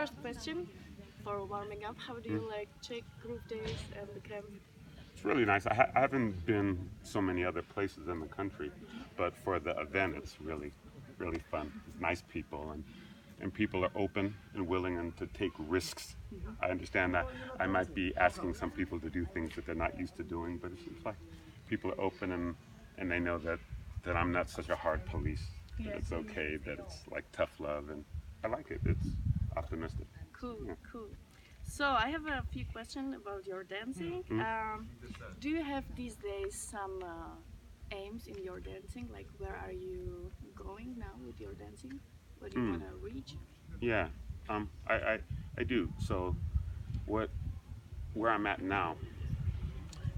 First question for warming up, how do you like Czech Groove Days and the camp? It's really nice. I haven't been so many other places in the country, but for the event, it's really fun. It's nice people, and people are open and willing and to take risks. I understand that I might be asking some people to do things that they're not used to doing, but it seems like people are open and they know that I'm not such a hard police. That it's okay, that it's like tough love, and I like it. It's optimistic. Cool, Yeah. cool. So I have a few questions about your dancing. Do you have these days some aims in your dancing? Like where are you going now with your dancing? What do you want to reach? Yeah, I do. So where I'm at now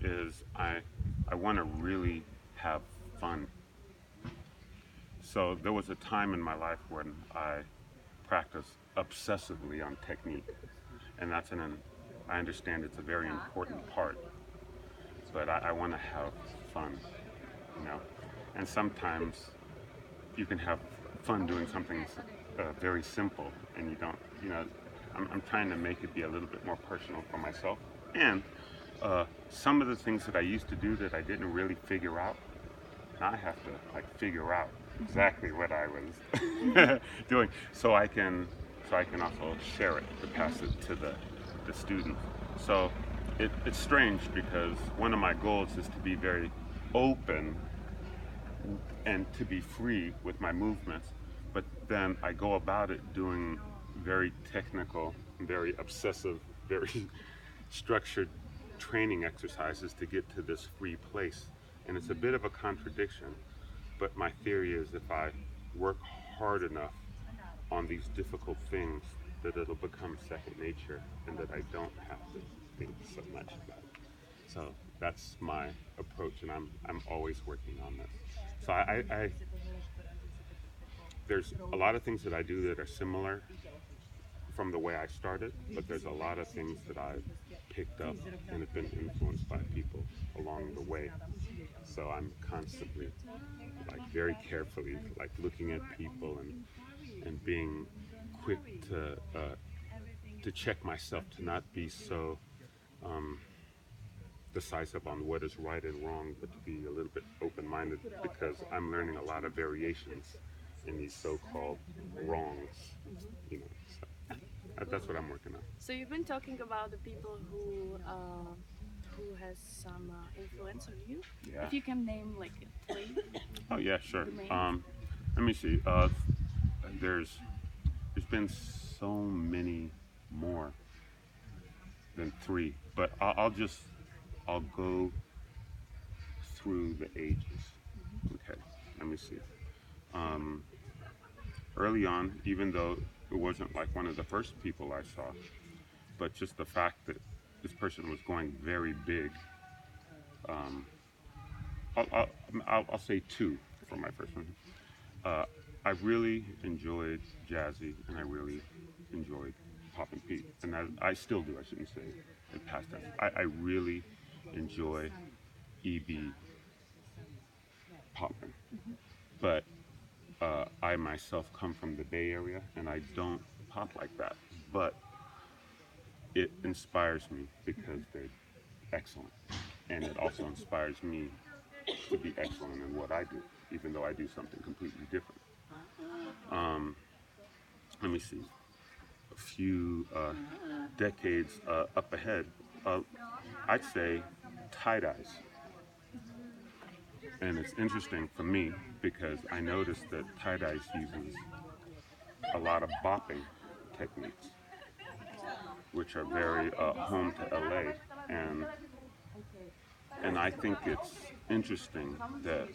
is I want to really have fun. So there was a time in my life when I practiced obsessively on technique, and I understand it's a very important part, but I want to have fun, you know. And sometimes you can have fun doing something very simple, and you don't, you know. I'm trying to make it be a little bit more personal for myself, and some of the things that I used to do that I didn't really figure out, now I have to like figure out exactly what I was doing, so I can also share it to pass it to the student. So it's strange because one of my goals is to be very open and to be free with my movements, but then I go about it doing very technical, very obsessive, very structured training exercises to get to this free place. And it's a bit of a contradiction, but my theory is if I work hard enough on these difficult things, that it'll become second nature and that I don't have to think so much about it. So that's my approach, and I'm always working on this. So there's a lot of things that I do that are similar from the way I started, but there's a lot of things that I've picked up and have been influenced by people along the way. So I'm constantly, like very carefully, like looking at people and being quick to check myself to not be so decisive on what is right and wrong, but to be a little bit open-minded because I'm learning a lot of variations in these so-called wrongs, you know. So that's what I'm working on. So you've been talking about the people who has some influence on you. Yeah. If you can name like three. Oh yeah, sure. The main. Let me see. There's been so many more than three, but I'll go through the ages. Okay, let me see. Early on, even though it wasn't like one of the first people I saw, but just the fact that this person was going very big. I'll say two for my first one. I really enjoyed Jazzy, and I really enjoyed Pop and Pete, and I still do. I shouldn't say in past tense. I really enjoy EB popping, but I myself come from the Bay Area, and I don't pop like that. But it inspires me because they're excellent, and it also inspires me to be excellent in what I do, even though I do something completely different. Let me see. A few decades up ahead, I'd say tie-dyes. And it's interesting for me because I noticed that tie-dyes uses a lot of bopping techniques, which are very home to LA. And I think it's interesting that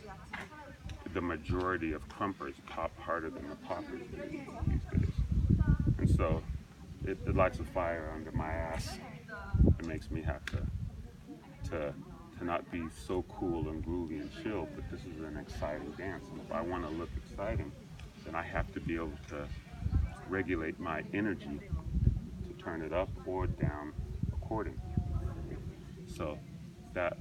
the majority of crumpers pop harder than the poppers these days. And so it lights a fire under my ass. It makes me have to not be so cool and groovy and chill, but this is an exciting dance. And if I want to look exciting, then I have to be able to regulate my energy to turn it up or down accordingly. So that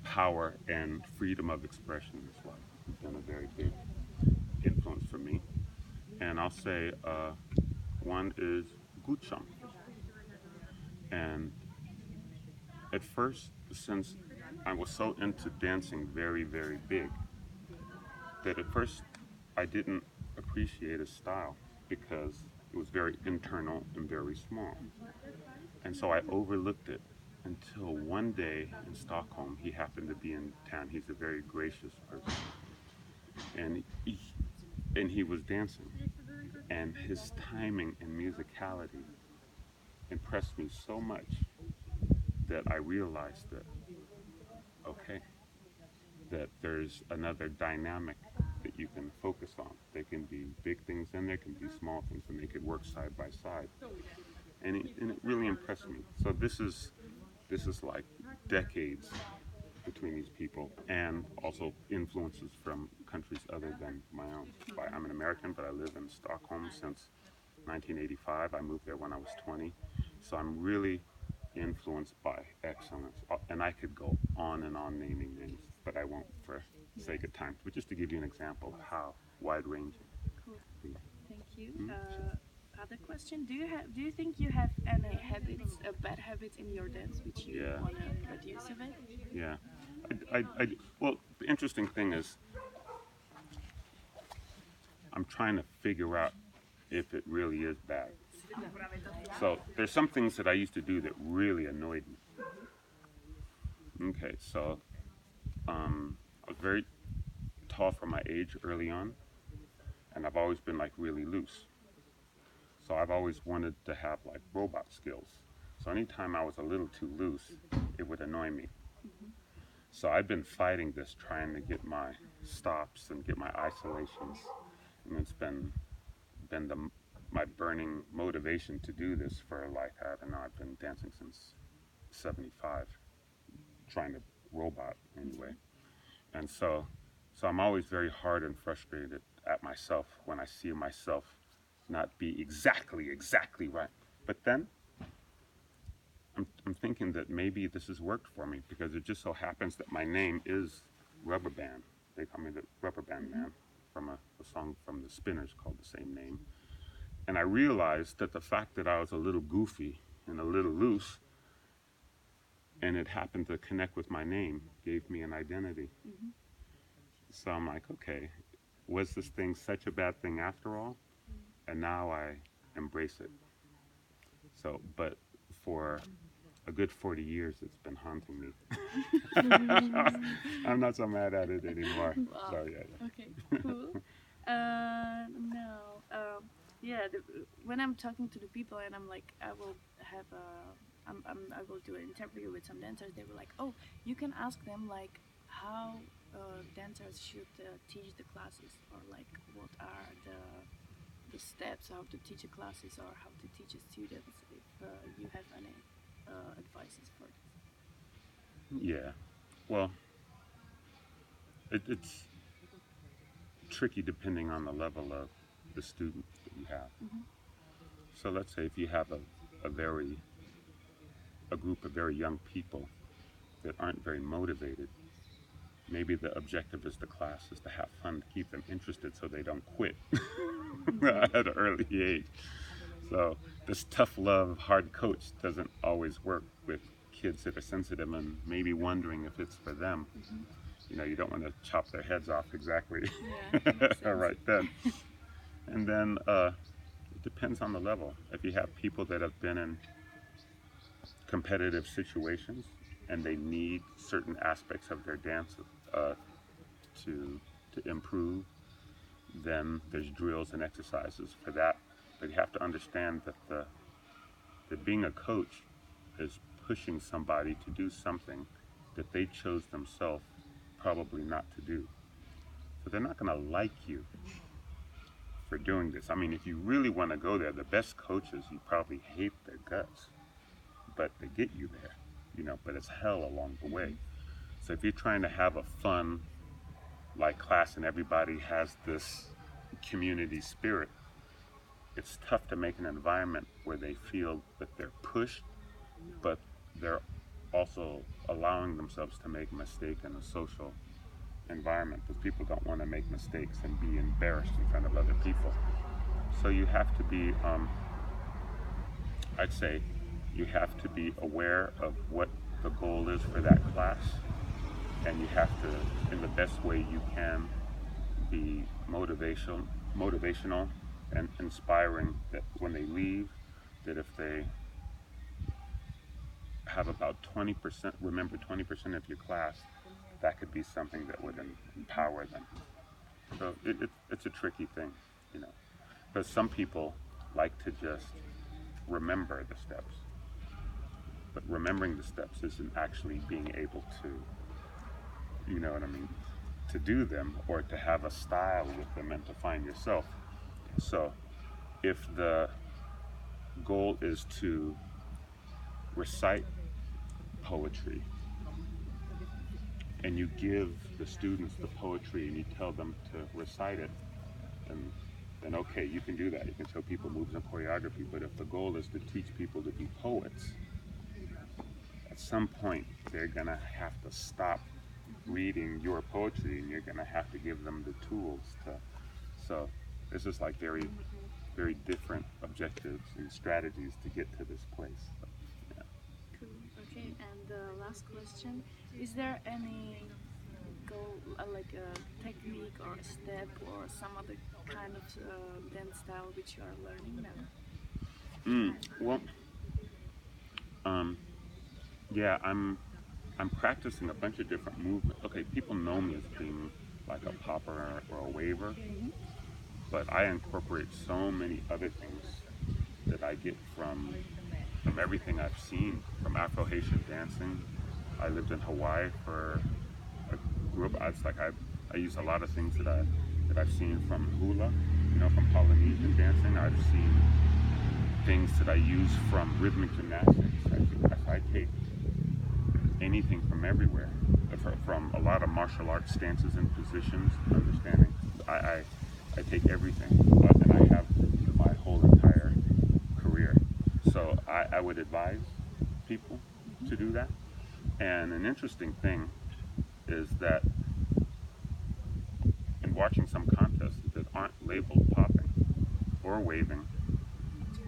power and freedom of expression is what has been a very big influence for me. And I'll say one is gucham. And at first, since I was so into dancing very, very big, that at first I didn't appreciate his style because it was very internal and very small. And so I overlooked it until one day in Stockholm, he happened to be in town. He's a very gracious person. And he was dancing. And his timing and musicality impressed me so much that I realized that, okay, that there's another dynamic that you can focus on. There can be big things and there can be small things, and they could work side by side. And it really impressed me. So this is like decades between these people, and also influences from countries other than my own. I'm an American, but I live in Stockholm since 1985. I moved there when I was 20. So I'm really influenced by excellence. And I could go on and on naming names, but I won't for sake of time. But just to give you an example of how wide-ranging. Cool. Thank you. Other question: Do you think you have any habits, bad habits in your dance, which you want to reduce a bit? Yeah. Well, the interesting thing is, I'm trying to figure out if it really is bad. So there's some things that I used to do that really annoyed me. Okay, so I was very tall for my age early on, and I've always been like really loose. So I've always wanted to have like robot skills. So anytime I was a little too loose, it would annoy me. So I've been fighting this, trying to get my stops and get my isolations. And it's been my burning motivation to do this for like, I don't know, I've been dancing since 75, trying to robot anyway. And so I'm always very hard and frustrated at myself when I see myself not be exactly right. But then I'm thinking that maybe this has worked for me, because it just so happens that my name is Rubber Band. They call me the Rubber Band Man, from a song from the Spinners called the same name. And I realized that the fact that I was a little goofy and a little loose, and it happened to connect with my name, gave me an identity. So I'm like, okay, was this thing such a bad thing after all? And now I embrace it. So, but for a good 40 years, it's been haunting me. I'm not so mad at it anymore. Wow. So yeah. Okay, cool. When I'm talking to the people and I'm like, I will do an interview with some dancers. They were like, oh, you can ask them like how dancers should teach the classes, or like what are the steps, how to teach a classes or how to teach a student. If you have any advices for this. Yeah, well, it's tricky depending on the level of the student that you have. So let's say if you have a group of very young people that aren't very motivated, maybe the objective is the class is to have fun, to keep them interested so they don't quit at an early age. So this tough love, hard coach doesn't always work with kids that are sensitive and maybe wondering if it's for them. You know, you don't want to chop their heads off exactly right then. And then it depends on the level. If you have people that have been in competitive situations and they need certain aspects of their dance to improve, then there's drills and exercises for that. But you have to understand that that being a coach is pushing somebody to do something that they chose themselves probably not to do. So they're not going to like you for doing this. I mean, if you really want to go there, the best coaches, you probably hate their guts, but they get you there, you know, but it's hell along the way. So if you're trying to have a fun, like class, and everybody has this community spirit, it's tough to make an environment where they feel that they're pushed, but they're also allowing themselves to make a mistake in a social environment, because people don't want to make mistakes and be embarrassed in front of other people. So you have to be I'd say you have to be aware of what the goal is for that class, and you have to, in the best way you can, be motivational and inspiring, that when they leave, that if they have about 20%, remember 20% of your class, that could be something that would empower them. So it's a tricky thing, you know, because some people like to just remember the steps, but remembering the steps isn't actually being able to, you know what I mean, to do them or to have a style with them and to find yourself. So if the goal is to recite poetry and you give the students the poetry and you tell them to recite it, then okay, you can do that. You can show people moves and choreography. But if the goal is to teach people to be poets, at some point they're gonna have to stop reading your poetry and you're gonna have to give them the tools to. So this is like very, very different objectives and strategies to get to this place. So, yeah. Cool. Okay, and the last question: is there any goal, like a technique or a step or some other kind of dance style which you are learning now? Well, yeah, I'm practicing a bunch of different movements. Okay, people know me as being like a popper or a waver, but I incorporate so many other things that I get from everything I've seen, from Afro-Haitian dancing. I lived in Hawaii for a group. I use a lot of things that I've seen from hula, you know, from Polynesian dancing. I've seen things that I use from rhythmic gymnastics. I take anything from everywhere, from a lot of martial arts stances and positions, understanding. I take everything, and I have my whole entire career. So I would advise people to do that. And an interesting thing is that in watching some contests that aren't labeled popping or waving,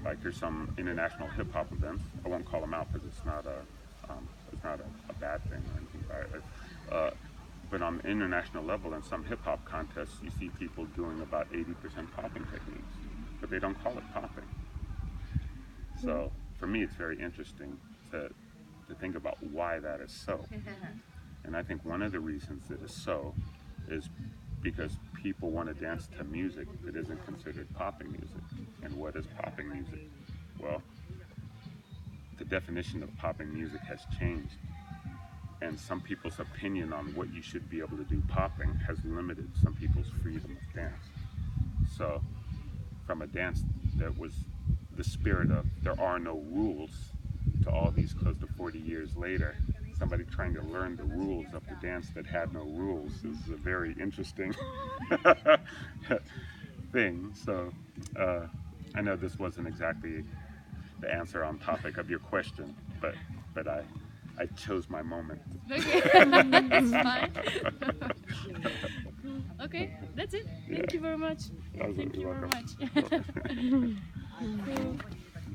like there's some international hip hop events. I won't call them out because it's not a bad thing or anything. But on the international level, in some hip hop contests, you see people doing about 80% popping techniques, but they don't call it popping. So for me, it's very interesting to think about why that is so. And I think one of the reasons it is so is because people want to dance to music that isn't considered popping music. And what is popping music? Well, the definition of popping music has changed. And some people's opinion on what you should be able to do popping has limited some people's freedom of dance. So from a dance that was the spirit of there are no rules, to all these close to 40 years later, somebody trying to learn the rules of the dance that had no rules is a very interesting thing. So I know this wasn't exactly the answer on topic of your question, but I chose my moment. Okay, that's fine. Okay, that's it. Thank you very much. You're Thank you very welcome. much. Cool.